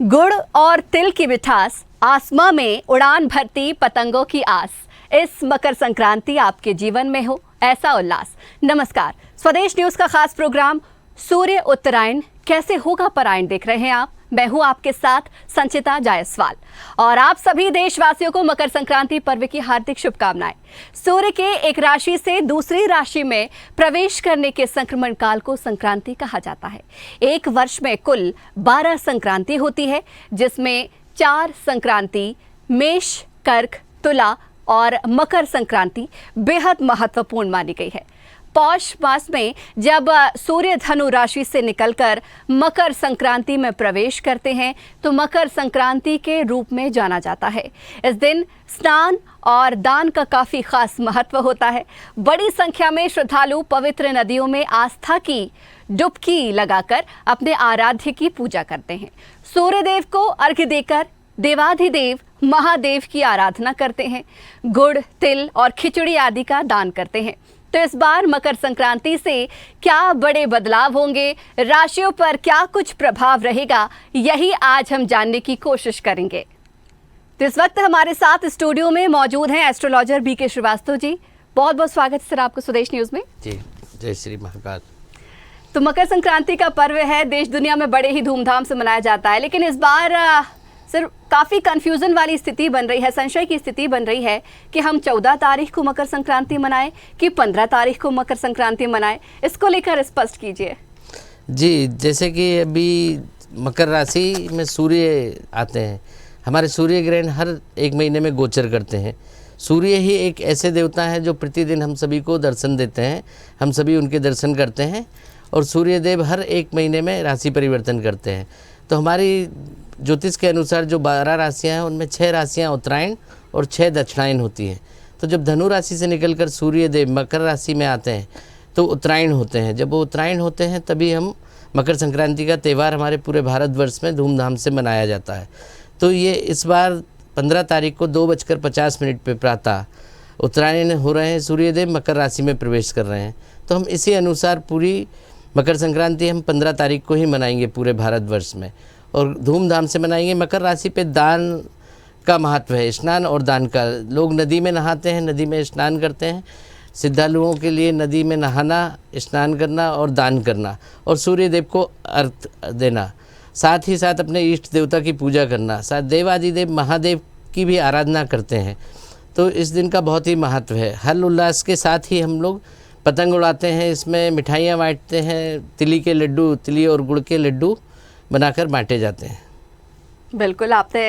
गुड़ और तिल की मिठास, आसमां में उड़ान भरती पतंगों की आस। इस मकर संक्रांति आपके जीवन में हो ऐसा उल्लास। नमस्कार, स्वदेश न्यूज का खास प्रोग्राम सूर्य उत्तरायण कैसे होगा परायण देख रहे हैं आप। मैं हूं आपके साथ संचिता जायसवाल और आप सभी देशवासियों को मकर संक्रांति पर्व की हार्दिक शुभकामनाएं। सूर्य के एक राशि से दूसरी राशि में प्रवेश करने के संक्रमण काल को संक्रांति कहा जाता है। एक वर्ष में कुल 12 संक्रांति होती है, जिसमें 4 संक्रांति मेष, कर्क, तुला और मकर संक्रांति बेहद महत्वपूर्ण मानी गई है। पौष मास में जब सूर्य धनु राशि से निकलकर मकर संक्रांति में प्रवेश करते हैं तो मकर संक्रांति के रूप में जाना जाता है। इस दिन स्नान और दान का काफ़ी खास महत्व होता है। बड़ी संख्या में श्रद्धालु पवित्र नदियों में आस्था की डुबकी लगाकर अपने आराध्य की पूजा करते हैं। सूर्य देव को अर्घ्य देकर देवाधिदेव महादेव की आराधना करते हैं। गुड़, तिल और खिचड़ी आदि का दान करते हैं। तो इस बार मकर संक्रांति से क्या बड़े बदलाव होंगे, राशियों पर क्या कुछ प्रभाव रहेगा, यही आज हम जानने की कोशिश करेंगे। तो इस वक्त हमारे साथ स्टूडियो में मौजूद हैं एस्ट्रोलॉजर बीके श्रीवास्तव जी। बहुत बहुत स्वागत सर आपको स्वदेश न्यूज में। जी, जय श्री महाकाल। तो मकर संक्रांति का पर्व है, देश दुनिया में बड़े ही धूमधाम से मनाया जाता है, लेकिन इस बार सर काफ़ी कंफ्यूजन वाली स्थिति बन रही है, संशय की स्थिति बन रही है कि हम 14 तारीख को मकर संक्रांति मनाएं कि 15 तारीख को मकर संक्रांति मनाएं। इसको लेकर स्पष्ट कीजिए। जी, जैसे कि अभी मकर राशि में सूर्य आते हैं, हमारे सूर्य ग्रहण हर एक महीने में गोचर करते हैं। सूर्य ही एक ऐसे देवता हैं जो प्रतिदिन हम सभी को दर्शन देते हैं, हम सभी उनके दर्शन करते हैं और सूर्य देव हर एक महीने में राशि परिवर्तन करते हैं। तो हमारी ज्योतिष के अनुसार जो 12 राशियाँ हैं उनमें 6 राशियाँ उत्तरायण और 6 दक्षिणायन होती हैं। तो जब धनु राशि से निकलकर सूर्य देव मकर राशि में आते हैं तो उत्तरायण होते हैं। जब वो उत्तरायण होते हैं तभी हम मकर संक्रांति का त्यौहार हमारे पूरे भारतवर्ष में धूमधाम से मनाया जाता है। तो ये इस बार 15 तारीख को 2:50 पे प्रातः उत्तरायण हो रहे हैं, सूर्यदेव मकर राशि में प्रवेश कर रहे हैं। तो हम इसी अनुसार पूरी मकर संक्रांति हम 15 तारीख को ही मनाएंगे पूरे भारतवर्ष में और धूमधाम से मनाएंगे। मकर राशि पे दान का महत्व है, स्नान और दान का। लोग नदी में नहाते हैं, नदी में स्नान करते हैं। श्रद्धालुओं के लिए नदी में नहाना, स्नान करना और दान करना और सूर्य देव को अर्घ्य देना, साथ ही साथ अपने इष्ट देवता की पूजा करना, साथ देवाधिदेव महादेव की भी आराधना करते हैं। तो इस दिन का बहुत ही महत्व है। हर्ष उल्लास के साथ ही हम लोग पतंग उड़ाते हैं, इसमें मिठाइयाँ बांटते हैं। तिली के लड्डू, तिली और गुड़ के लड्डू बनाकर बांटे जाते हैं। बिल्कुल, आपने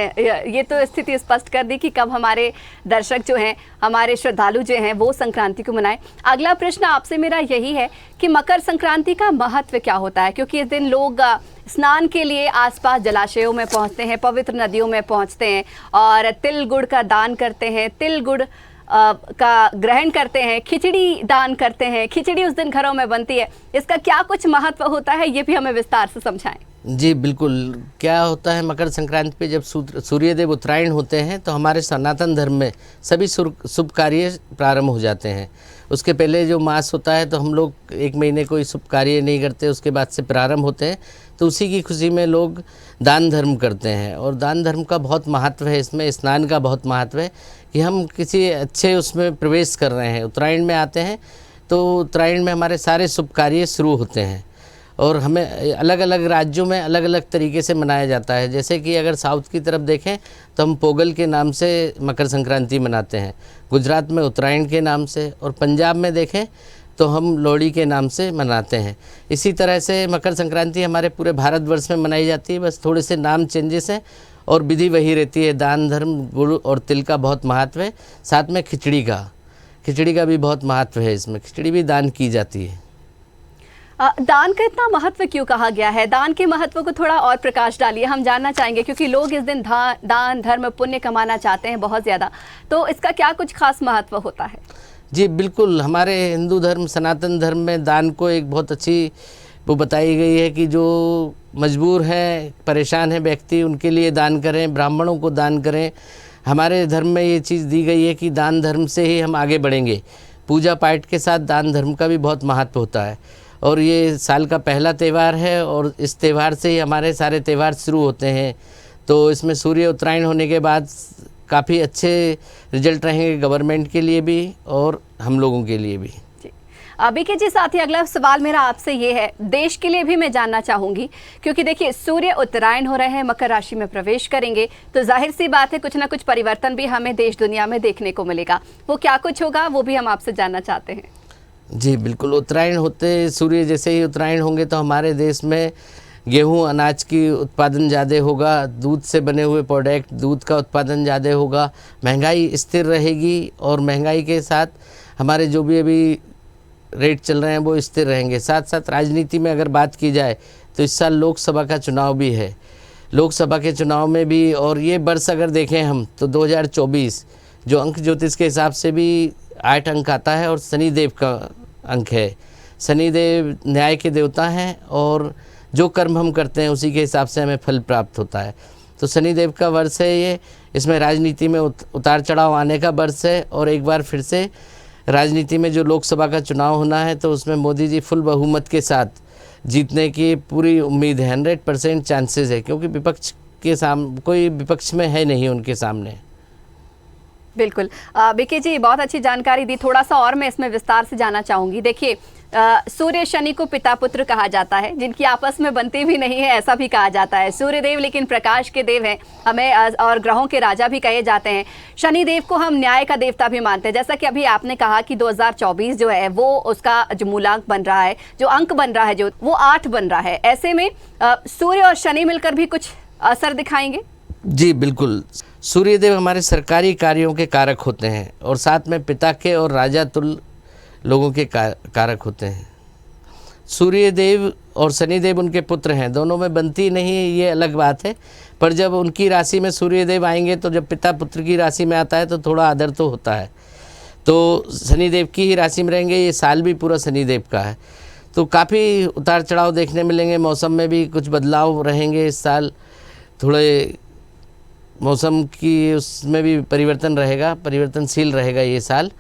ये तो स्थिति स्पष्ट कर दी कि कब हमारे दर्शक जो हैं, हमारे श्रद्धालु जो हैं वो संक्रांति को मनाएं। अगला प्रश्न आपसे मेरा यही है कि मकर संक्रांति का महत्व क्या होता है, क्योंकि इस दिन लोग स्नान के लिए आसपास जलाशयों में पहुंचते हैं, पवित्र नदियों में पहुंचते हैं और तिल गुड़ का दान करते हैं, तिल गुड़ का ग्रहण करते हैं, खिचड़ी दान करते हैं। खिचड़ी उस दिन घरों में बनती है, इसका क्या कुछ महत्व होता है, ये भी हमें विस्तार से समझाएं। जी बिल्कुल, क्या होता है मकर संक्रांति पे जब सूर्यदेव उत्तरायण होते हैं तो हमारे सनातन धर्म में सभी शुभ कार्य प्रारंभ हो जाते हैं। उसके पहले जो मास होता है तो हम लोग एक महीने कोई शुभ कार्य नहीं करते, उसके बाद से प्रारंभ होते हैं। तो उसी की खुशी में लोग दान धर्म करते हैं और दान धर्म का बहुत महत्व है। इसमें स्नान का बहुत महत्व है कि हम किसी अच्छे उसमें प्रवेश कर रहे हैं। उत्तरायण में आते हैं तो उत्तरायण में हमारे सारे शुभ कार्य शुरू होते हैं और हमें अलग अलग राज्यों में अलग अलग तरीके से मनाया जाता है। जैसे कि अगर साउथ की तरफ देखें तो हम पोगल के नाम से मकर संक्रांति मनाते हैं, गुजरात में उत्तरायण के नाम से, और पंजाब में देखें तो हम लोहड़ी के नाम से मनाते हैं। इसी तरह से मकर संक्रांति हमारे पूरे भारतवर्ष में मनाई जाती है, बस थोड़े से नाम चेंजेस हैं और विधि वही रहती है। दान धर्म, गुड़ और तिल का बहुत महत्व है, साथ में खिचड़ी का भी बहुत महत्व है। इसमें खिचड़ी भी दान की जाती है। दान का इतना महत्व क्यों कहा गया है? दान के महत्व को थोड़ा और प्रकाश डालिए, हम जानना चाहेंगे, क्योंकि लोग इस दिन दान धर्म पुण्य कमाना चाहते हैं बहुत ज़्यादा। तो इसका क्या कुछ खास महत्व होता है? जी बिल्कुल, हमारे हिंदू धर्म, सनातन धर्म में दान को एक बहुत अच्छी वो बताई गई है कि जो मजबूर हैं, परेशान हैं व्यक्ति, उनके लिए दान करें, ब्राह्मणों को दान करें। हमारे धर्म में ये चीज़ दी गई है कि दान धर्म से ही हम आगे बढ़ेंगे। पूजा पाठ के साथ दान धर्म का भी बहुत महत्व होता है और ये साल का पहला त्यौहार है और इस त्यौहार से ही हमारे सारे त्यौहार शुरू होते हैं। तो इसमें सूर्य उत्तरायण होने के बाद काफ़ी अच्छे रिजल्ट रहेंगे गवर्नमेंट के लिए भी और हम लोगों के लिए भी। बीके जी, साथ ही अगला सवाल मेरा आपसे ये है, देश के लिए भी मैं जानना चाहूंगी, क्योंकि देखिए सूर्य उत्तरायण हो रहे हैं, मकर राशि में प्रवेश करेंगे, तो जाहिर सी बात है कुछ ना कुछ परिवर्तन भी हमें देश दुनिया में देखने को मिलेगा। वो क्या कुछ होगा वो भी हम आपसे जानना चाहते हैं। जी बिल्कुल, उत्तरायण होते सूर्य जैसे ही उत्तरायण होंगे तो हमारे देश में गेहूं अनाज की उत्पादन ज़्यादा होगा, दूध से बने हुए प्रोडक्ट दूध का उत्पादन ज़्यादा होगा, महंगाई स्थिर रहेगी और महंगाई के साथ हमारे जो भी अभी रेट चल रहे हैं वो स्थिर रहेंगे। साथ साथ राजनीति में अगर बात की जाए तो इस साल लोकसभा का चुनाव भी है, लोकसभा के चुनाव में भी, और ये वर्ष अगर देखें हम तो 2024 जो अंक ज्योतिष के हिसाब से भी 8 अंक आता है और शनिदेव का अंक है। शनिदेव न्याय के देवता हैं और जो कर्म हम करते हैं उसी के हिसाब से हमें फल प्राप्त होता है। तो शनिदेव का वर्ष है ये, इसमें राजनीति में उतार चढ़ाव आने का वर्ष है और एक बार फिर से राजनीति में जो लोकसभा का चुनाव होना है तो उसमें मोदी जी फुल बहुमत के साथ जीतने की पूरी उम्मीद है, 100% चांसेस है, क्योंकि विपक्ष के सामने कोई विपक्ष में है नहीं उनके सामने। बिल्कुल बीके जी, बहुत अच्छी जानकारी दी। थोड़ा सा और मैं इसमें विस्तार से जानना चाहूंगी। देखिए सूर्य शनि को पिता पुत्र कहा जाता है, जिनकी आपस में बनती भी नहीं है ऐसा भी कहा जाता है। सूर्यदेव लेकिन प्रकाश के देव हैं हमें, और ग्रहों के राजा भी कहे जाते हैं। शनिदेव को हम न्याय का देवता भी मानते हैं। जैसा कि अभी आपने कहा कि 2024 जो है वो उसका जो मूलांक बन रहा है, जो अंक बन रहा है जो वो 8 बन रहा है। ऐसे में सूर्य और शनि मिलकर भी कुछ असर दिखाएंगे। जी बिल्कुल, सूर्यदेव हमारे सरकारी कार्यों के कारक होते हैं और साथ में पिता के और राजा तुल्य लोगों के कारक होते हैं। सूर्यदेव और शनिदेव उनके पुत्र हैं, दोनों में बनती नहीं है ये अलग बात है, पर जब उनकी राशि में सूर्यदेव आएंगे तो जब पिता पुत्र की राशि में आता है तो थोड़ा आदर तो होता है। तो शनिदेव की ही राशि में रहेंगे, ये साल भी पूरा शनिदेव का है, तो काफ़ी उतार चढ़ाव देखने मिलेंगे। मौसम में भी कुछ बदलाव रहेंगे इस साल, थोड़े मौसम की उसमें भी परिवर्तन रहेगा, परिवर्तनशील रहेगा ये साल।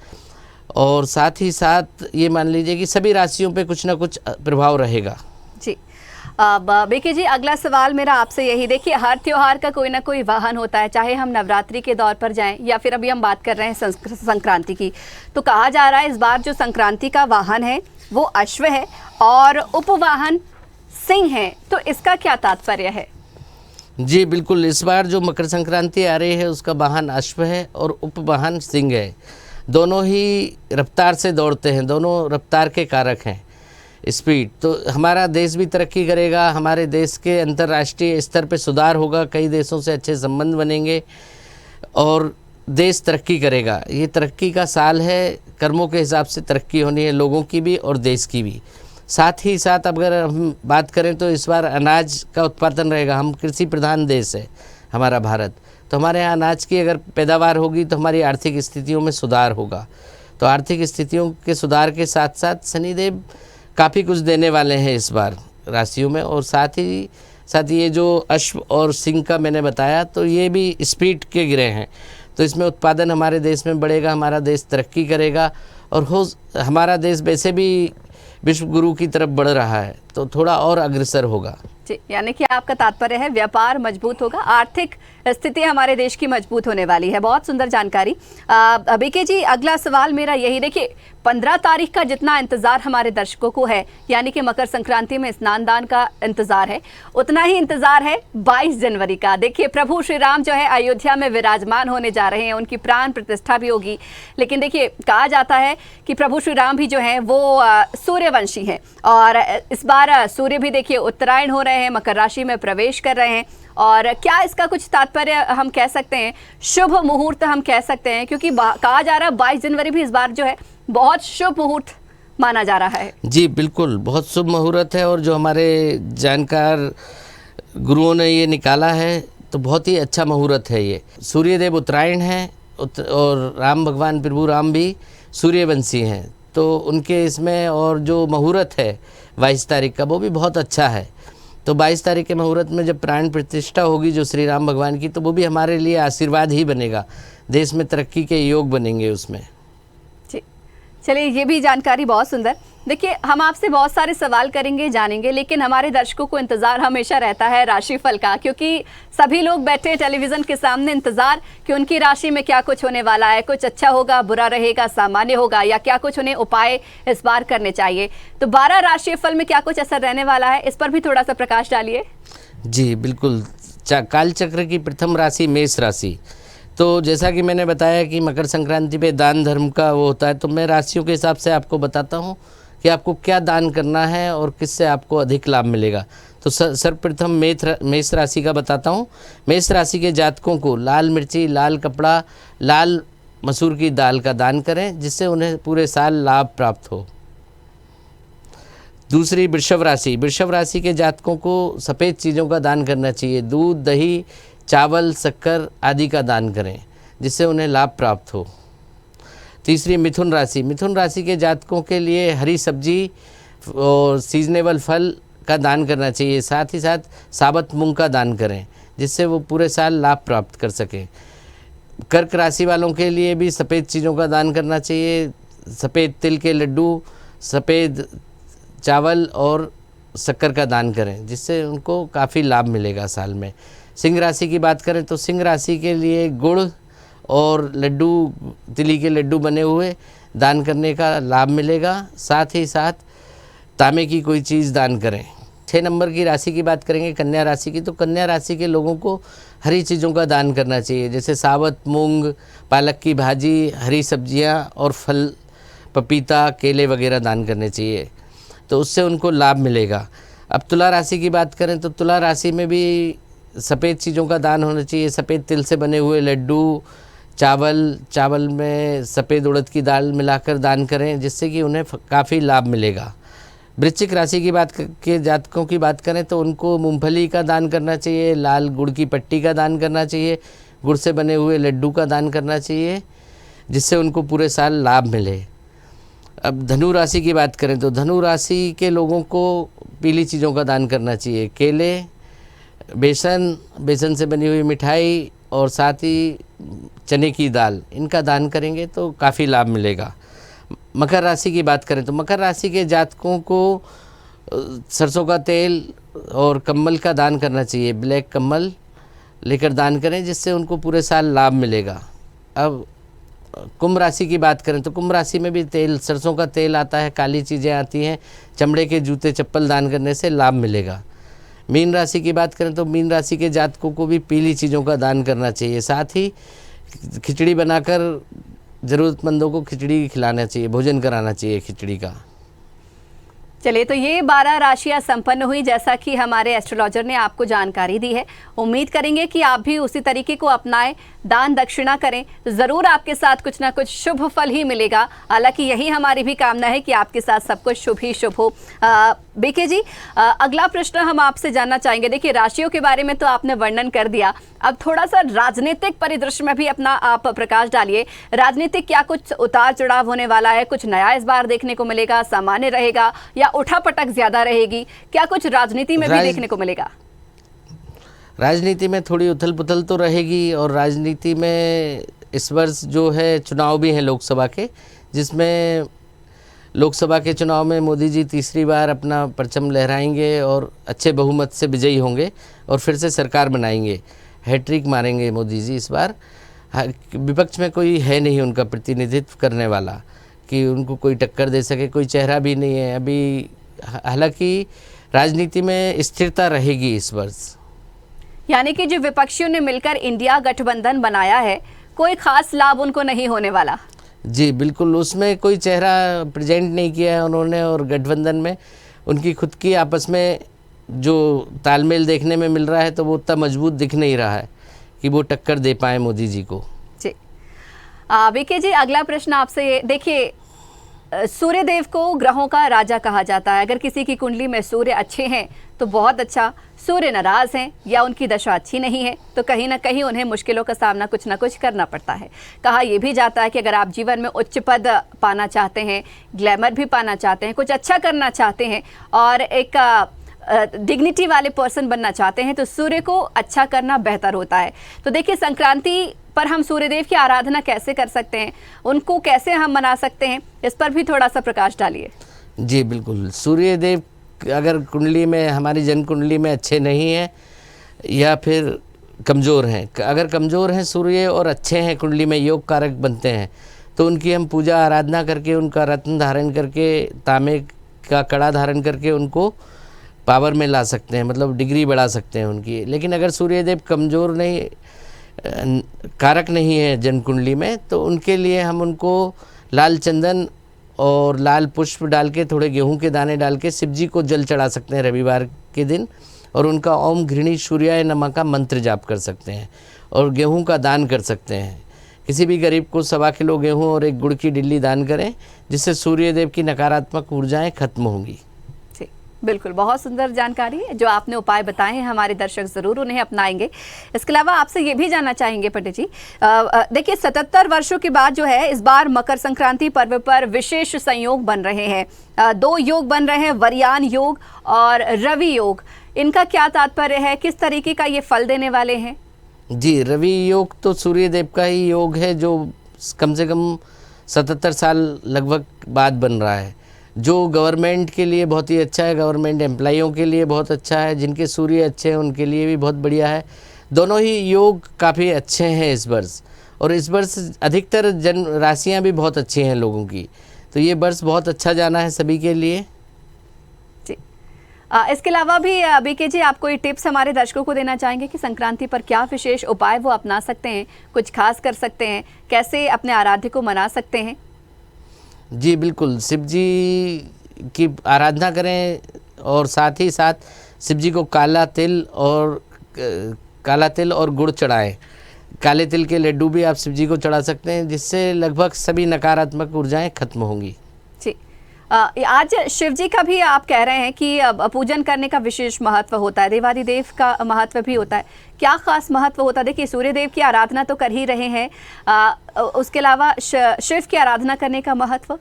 और साथ ही साथ ये मान लीजिए कि सभी राशियों पे कुछ ना कुछ प्रभाव रहेगा। जी बीके जी, अगला सवाल मेरा आपसे यही, देखिए हर त्योहार का कोई ना कोई वाहन होता है, चाहे हम नवरात्रि के दौर पर जाएं या फिर अभी हम बात कर रहे हैं संक्रांति की, तो कहा जा रहा है इस बार जो संक्रांति का वाहन है वो अश्व है और उपवाहन सिंह है, तो इसका क्या तात्पर्य है? जी बिल्कुल, इस बार जो मकर संक्रांति आ रही है उसका वाहन अश्व है और उपवाहन सिंह है। दोनों ही रफ्तार से दौड़ते हैं, दोनों रफ्तार के कारक हैं, स्पीड। तो हमारा देश भी तरक्की करेगा, हमारे देश के अंतर्राष्ट्रीय स्तर पे सुधार होगा, कई देशों से अच्छे संबंध बनेंगे और देश तरक्की करेगा। ये तरक्की का साल है, कर्मों के हिसाब से तरक्की होनी है, लोगों की भी और देश की भी। साथ ही साथ अगर हम बात करें तो इस बार अनाज का उत्पादन रहेगा। हम कृषि प्रधान देश है हमारा भारत, तो हमारे यहाँ अनाज की अगर पैदावार होगी तो हमारी आर्थिक स्थितियों में सुधार होगा। तो आर्थिक स्थितियों के सुधार के साथ साथ शनिदेव काफ़ी कुछ देने वाले हैं इस बार राशियों में। और साथ ही साथ ये जो अश्व और सिंह का मैंने बताया तो ये भी स्पीड के ग्रह हैं, तो इसमें उत्पादन हमारे देश में बढ़ेगा, हमारा देश तरक्की करेगा और हमारा देश वैसे भी विश्व गुरु की तरफ बढ़ रहा है तो थोड़ा और अग्रसर होगा। जी, यानी कि आपका तात्पर्य है व्यापार मजबूत होगा, आर्थिक स्थिति हमारे देश की मजबूत होने वाली है। बहुत सुंदर जानकारी। बीके जी, अगला सवाल मेरा यही, देखिए 15 तारीख का जितना इंतजार हमारे दर्शकों को है, यानी कि मकर संक्रांति में स्नान दान का इंतजार है, उतना ही इंतजार है 22 जनवरी का। देखिए प्रभु श्री राम जो है अयोध्या में विराजमान होने जा रहे हैं, उनकी प्राण प्रतिष्ठा भी होगी। लेकिन देखिए कहा जाता है कि प्रभु श्री राम भी जो है वो सूर्यवंशी हैं और इस बार सूर्य भी देखिए उत्तरायण हो रहे हैं, मकर राशि में प्रवेश कर रहे हैं। और क्या इसका कुछ तात्पर्य हम कह सकते हैं, शुभ मुहूर्त हम कह सकते हैं, क्योंकि कहा जा रहा है 22 जनवरी भी इस बार जो है बहुत शुभ मुहूर्त माना जा रहा है। जी बिल्कुल, बहुत शुभ मुहूर्त है और जो हमारे जानकार गुरुओं ने ये निकाला है तो बहुत ही अच्छा मुहूर्त है ये। सूर्यदेव उत्तरायण है और राम भगवान प्रभु राम भी सूर्यवंशी हैं, तो उनके इसमें और जो मुहूर्त है 22 तारीख का वो भी बहुत अच्छा है। तो 22 तारीख के मुहूर्त में जब प्राण प्रतिष्ठा होगी जो श्री राम भगवान की, तो वो भी हमारे लिए आशीर्वाद ही बनेगा, देश में तरक्की के योग बनेंगे उसमें। जी चलिए, ये भी जानकारी बहुत सुंदर। देखिए, हम आपसे बहुत सारे सवाल करेंगे, जानेंगे, लेकिन हमारे दर्शकों को इंतजार हमेशा रहता है राशिफल का, क्योंकि सभी लोग बैठे टेलीविजन के सामने इंतजार कि उनकी राशि में क्या कुछ होने वाला है, कुछ अच्छा होगा, बुरा रहेगा, सामान्य होगा, या क्या कुछ उन्हें उपाय इस बार करने चाहिए। तो 12 राशिफल में क्या कुछ असर रहने वाला है, इस पर भी थोड़ा सा प्रकाश डालिए। जी बिल्कुल। कालचक्र की प्रथम राशि मेष राशि। तो जैसा कि मैंने बताया कि मकर संक्रांति पे दान धर्म का वो होता है, तो मैं राशियों के हिसाब से आपको बताता हूँ कि आपको क्या दान करना है और किससे आपको अधिक लाभ मिलेगा। तो सर्वप्रथम मेष राशि का बताता हूँ। मेष राशि के जातकों को लाल मिर्ची, लाल कपड़ा, लाल मसूर की दाल का दान करें, जिससे उन्हें पूरे साल लाभ प्राप्त हो। दूसरी वृषभ राशि। वृषभ राशि के जातकों को सफ़ेद चीज़ों का दान करना चाहिए। दूध, दही, चावल, शक्कर आदि का दान करें, जिससे उन्हें लाभ प्राप्त हो। तीसरी मिथुन राशि। मिथुन राशि के जातकों के लिए हरी सब्जी और सीजनेबल फल का दान करना चाहिए। साथ ही साथ साबुत मूंग का दान करें, जिससे वो पूरे साल लाभ प्राप्त कर सकें। कर्क राशि वालों के लिए भी सफ़ेद चीज़ों का दान करना चाहिए। सफ़ेद तिल के लड्डू, सफ़ेद चावल और शक्कर का दान करें, जिससे उनको काफ़ी लाभ मिलेगा साल में। सिंह राशि की बात करें तो सिंह राशि के लिए गुड़ और लड्डू, तिली के लड्डू बने हुए दान करने का लाभ मिलेगा। साथ ही साथ तांबे की कोई चीज़ दान करें। 6 नंबर की राशि की बात करेंगे कन्या राशि की। तो कन्या राशि के लोगों को हरी चीज़ों का दान करना चाहिए, जैसे साबुत मूंग, पालक की भाजी, हरी सब्जियां और फल, पपीता, केले वगैरह दान करने चाहिए, तो उससे उनको लाभ मिलेगा। अब तुला राशि की बात करें तो तुला राशि में भी सफ़ेद चीज़ों का दान होना चाहिए। सफ़ेद तिल से बने हुए लड्डू, चावल में सफ़ेद उड़द की दाल मिलाकर दान करें, जिससे कि उन्हें काफ़ी लाभ मिलेगा। वृश्चिक राशि की बात के जातकों की बात करें तो उनको मूंगफली का दान करना चाहिए, लाल गुड़ की पट्टी का दान करना चाहिए, गुड़ से बने हुए लड्डू का दान करना चाहिए, जिससे उनको पूरे साल लाभ मिले। अब धनु राशि की बात करें तो धनु राशि के लोगों को पीली चीज़ों का दान करना चाहिए। केले, बेसन से बनी हुई मिठाई और साथ ही चने की दाल, इनका दान करेंगे तो काफ़ी लाभ मिलेगा। मकर राशि की बात करें तो मकर राशि के जातकों को सरसों का तेल और कम्बल का दान करना चाहिए। ब्लैक कम्बल लेकर दान करें, जिससे उनको पूरे साल लाभ मिलेगा। अब कुंभ राशि की बात करें तो कुंभ राशि में भी तेल, सरसों का तेल आता है, काली चीज़ें आती हैं, चमड़े के जूते चप्पल दान करने से लाभ मिलेगा। मीन राशि की बात करें तो मीन राशि के जातकों को भी पीली चीज़ों का दान करना चाहिए। साथ ही खिचड़ी बनाकर ज़रूरतमंदों को खिचड़ी खिलाना चाहिए, भोजन कराना चाहिए खिचड़ी का। चलिए, तो ये 12 राशियां संपन्न हुई, जैसा कि हमारे एस्ट्रोलॉजर ने आपको जानकारी दी है। उम्मीद करेंगे कि आप भी उसी तरीके को अपनाएं, दान दक्षिणा करें, तो ज़रूर आपके साथ कुछ ना कुछ शुभ फल ही मिलेगा। हालांकि यही हमारी भी कामना है कि आपके साथ सब कुछ शुभ ही शुभ हो। बीके जी, अगला प्रश्न हम आपसे जानना चाहेंगे। देखिए, राशियों के बारे में तो आपने वर्णन कर दिया, अब थोड़ा सा राजनीतिक परिदृश्य में भी अपना आप प्रकाश डालिए। राजनीतिक क्या कुछ उतार चढ़ाव होने वाला है? कुछ नया इस बार देखने को मिलेगा, सामान्य रहेगा या उठापटक ज्यादा रहेगी? क्या कुछ राजनीति में भी देखने को मिलेगा? राजनीति में थोड़ी उथल पुथल तो रहेगी, और राजनीति में इस वर्ष जो है चुनाव भी हैं लोकसभा के, जिसमें लोकसभा के चुनाव में मोदी जी तीसरी बार अपना परचम लहराएंगे और अच्छे बहुमत से विजयी होंगे और फिर से सरकार बनाएंगे। हैट्रिक मारेंगे मोदी जी इस बार। विपक्ष में कोई है नहीं उनका प्रतिनिधित्व करने वाला कि उनको कोई टक्कर दे सके, कोई चेहरा भी नहीं है अभी। हालांकि राजनीति में स्थिरता रहेगी इस वर्ष। यानी कि जो विपक्षियों ने मिलकर इंडिया गठबंधन बनाया है, कोई खास लाभ उनको नहीं होने वाला। जी बिल्कुल, उसमें कोई चेहरा प्रेजेंट नहीं किया है उन्होंने, और गठबंधन में उनकी खुद की आपस में जो तालमेल देखने में मिल रहा है, तो वो उतना मजबूत दिख नहीं रहा है कि वो टक्कर दे पाए मोदी जी को। जी बीके जी, अगला प्रश्न आपसे। देखिए, सूर्य देव को ग्रहों का राजा कहा जाता है। अगर किसी की कुंडली में सूर्य अच्छे हैं तो बहुत अच्छा, सूर्य नाराज हैं या उनकी दशा अच्छी नहीं है तो कहीं ना कहीं उन्हें मुश्किलों का सामना कुछ ना कुछ करना पड़ता है। कहा यह भी जाता है कि अगर आप जीवन में उच्च पद पाना चाहते हैं, ग्लैमर भी पाना चाहते हैं, कुछ अच्छा करना चाहते हैं और एक डिग्निटी वाले पर्सन बनना चाहते हैं, तो सूर्य को अच्छा करना बेहतर होता है। तो देखिए, संक्रांति पर हम सूर्यदेव की आराधना कैसे कर सकते हैं, उनको कैसे हम मना सकते हैं, इस पर भी थोड़ा सा प्रकाश डालिए। जी बिल्कुल, सूर्य देव अगर कुंडली में, हमारी जन्म कुंडली में अच्छे नहीं हैं या फिर कमज़ोर हैं, अगर कमज़ोर हैं सूर्य और अच्छे हैं कुंडली में, योग कारक बनते हैं, तो उनकी हम पूजा आराधना करके, उनका रत्न धारण करके, तांबे का कड़ा धारण करके उनको पावर में ला सकते हैं, मतलब डिग्री बढ़ा सकते हैं उनकी। लेकिन अगर सूर्यदेव कमज़ोर नहीं, कारक नहीं है जन्म कुंडली में, तो उनके लिए हम उनको लाल चंदन और लाल पुष्प डाल के, थोड़े गेहूं के दाने डाल के शिव जी को जल चढ़ा सकते हैं रविवार के दिन, और उनका ओम घृणी सूर्याय नमः का मंत्र जाप कर सकते हैं और गेहूं का दान कर सकते हैं। किसी भी गरीब को 1.25 किलो गेहूं और 1 गुड़ की डिल्ली दान करें, जिससे सूर्यदेव की नकारात्मक ऊर्जाएं खत्म होंगी। जी बिल्कुल, बहुत सुंदर जानकारी जो आपने उपाय बताए हैं, हमारे दर्शक ज़रूर उन्हें अपनाएंगे। इसके अलावा आपसे ये भी जानना चाहेंगे पंडित जी, देखिए 77 वर्षों के बाद जो है इस बार मकर संक्रांति पर्व पर विशेष संयोग बन रहे हैं। 2 योग बन रहे हैं, वरयान योग और रवि योग। इनका क्या तात्पर्य है, किस तरीके का ये फल देने वाले हैं? जी, रवि योग तो सूर्यदेव का ही योग है, जो कम से कम 77 साल लगभग बाद बन रहा है, जो गवर्नमेंट के लिए बहुत ही अच्छा है, गवर्नमेंट एम्प्लॉइयों के लिए बहुत अच्छा है, जिनके सूर्य अच्छे हैं उनके लिए भी बहुत बढ़िया है। दोनों ही योग काफ़ी अच्छे हैं इस वर्ष, और इस वर्ष अधिकतर जन्म राशियाँ भी बहुत अच्छी हैं लोगों की, तो ये वर्ष बहुत अच्छा जाना है सभी के लिए। इसके अलावा भी बीके जी, आप कोई टिप्स हमारे दर्शकों को देना चाहेंगे कि संक्रांति पर क्या विशेष उपाय वो अपना सकते हैं, कुछ खास कर सकते हैं, कैसे अपने आराध्य को मना सकते हैं? जी बिल्कुल, शिव जी की आराधना करें और साथ ही साथ शिव जी को काला तिल और गुड़ चढ़ाएं। काले तिल के लड्डू भी आप शिव जी को चढ़ा सकते हैं, जिससे लगभग सभी नकारात्मक ऊर्जाएं खत्म होंगी। जी, आज शिव जी का भी आप कह रहे हैं कि पूजन करने का विशेष महत्व होता है, देवादिदेव का महत्व भी होता है। क्या खास महत्व होता है? देखिए, सूर्य देव की आराधना तो कर ही रहे हैं, उसके अलावा शिव की आराधना करने का महत्व?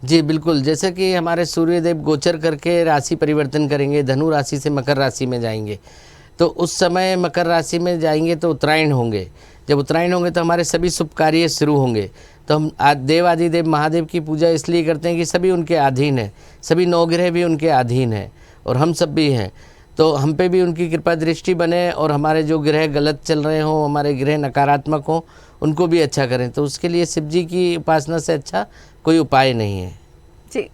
जी बिल्कुल, जैसे कि हमारे सूर्य देव गोचर करके राशि परिवर्तन करेंगे, धनु राशि से मकर राशि में जाएंगे, तो उस समय मकर राशि में जाएंगे तो उत्तरायण होंगे। जब उत्तरायण होंगे तो हमारे सभी शुभ कार्य शुरू होंगे। तो हम देवादिदेव महादेव की पूजा इसलिए करते हैं कि सभी उनके अधीन है, सभी नवग्रह भी उनके अधीन है और हम सब भी हैं, तो हम पे भी उनकी कृपा दृष्टि बने और हमारे जो ग्रह गलत चल रहे हों, हमारे ग्रह नकारात्मक हों, उनको भी अच्छा करें। तो उसके लिए शिव जी की उपासना से अच्छा कोई उपाय नहीं है। जी,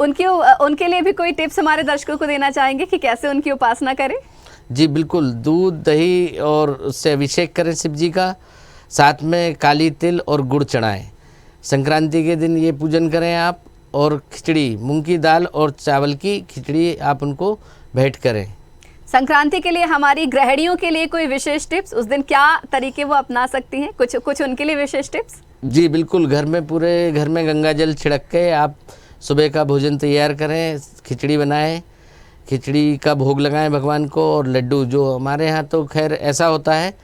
उनके लिए भी कोई टिप्स हमारे दर्शकों को देना चाहेंगे कि कैसे उनकी उपासना करें? जी बिल्कुल, दूध दही और उससे अभिषेक करें शिव जी का, साथ में काली तिल और गुड़ चढ़ाएं। संक्रांति के दिन ये पूजन करें आप, और खिचड़ी, मूंग की दाल और चावल की खिचड़ी आप उनको भेंट करें। संक्रांति के लिए हमारी गृहिणियों के लिए कोई विशेष टिप्स, उस दिन क्या तरीके वो अपना सकती हैं, कुछ उनके लिए विशेष टिप्स? जी बिल्कुल, घर में पूरे घर में गंगा जल छिड़क के आप सुबह का भोजन तैयार करें, खिचड़ी बनाएं, खिचड़ी का भोग लगाएं भगवान को, और लड्डू, जो हमारे यहाँ तो खैर ऐसा होता है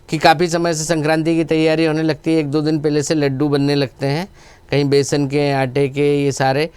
कि काफ़ी समय से संक्रांति की तैयारी होने लगती है, 1-2 दिन पहले से लड्डू बनने लगते हैं, कहीं बेसन के, आटे के, ये सारे।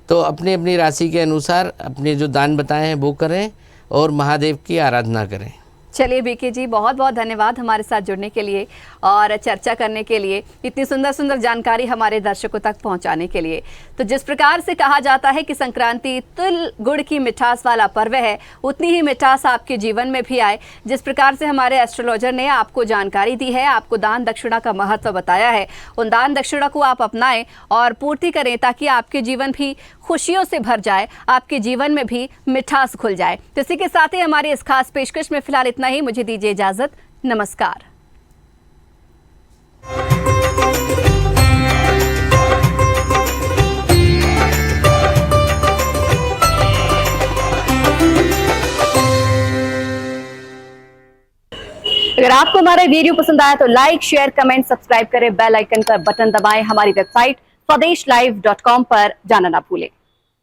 तो अपनी अपनी राशि के अनुसार अपने जो दान बताए हैं वो करें और महादेव की आराधना करें। चलिए बीके जी, बहुत बहुत धन्यवाद हमारे साथ जुड़ने के लिए और चर्चा करने के लिए, इतनी सुंदर सुंदर जानकारी हमारे दर्शकों तक पहुंचाने के लिए। तो जिस प्रकार से कहा जाता है कि संक्रांति तिल गुड़ की मिठास वाला पर्व है, उतनी ही मिठास आपके जीवन में भी आए। जिस प्रकार से हमारे एस्ट्रोलॉजर ने आपको जानकारी दी है, आपको दान दक्षिणा का महत्व बताया है, उन दान दक्षिणा को आप अपनाएं और पूर्ति करें, ताकि आपके जीवन भी खुशियों से भर जाए, आपके जीवन में भी मिठास खुल जाए। तो इसी के साथ ही हमारी इस खास पेशकश में फिलहाल इतना ही। मुझे दीजिए इजाजत, नमस्कार। अगर आपको हमारा वीडियो पसंद आया तो लाइक, शेयर, कमेंट, सब्सक्राइब करें, बेल आइकन का बटन दबाएं। हमारी वेबसाइट swedeshlive.com पर जाना ना भूलें।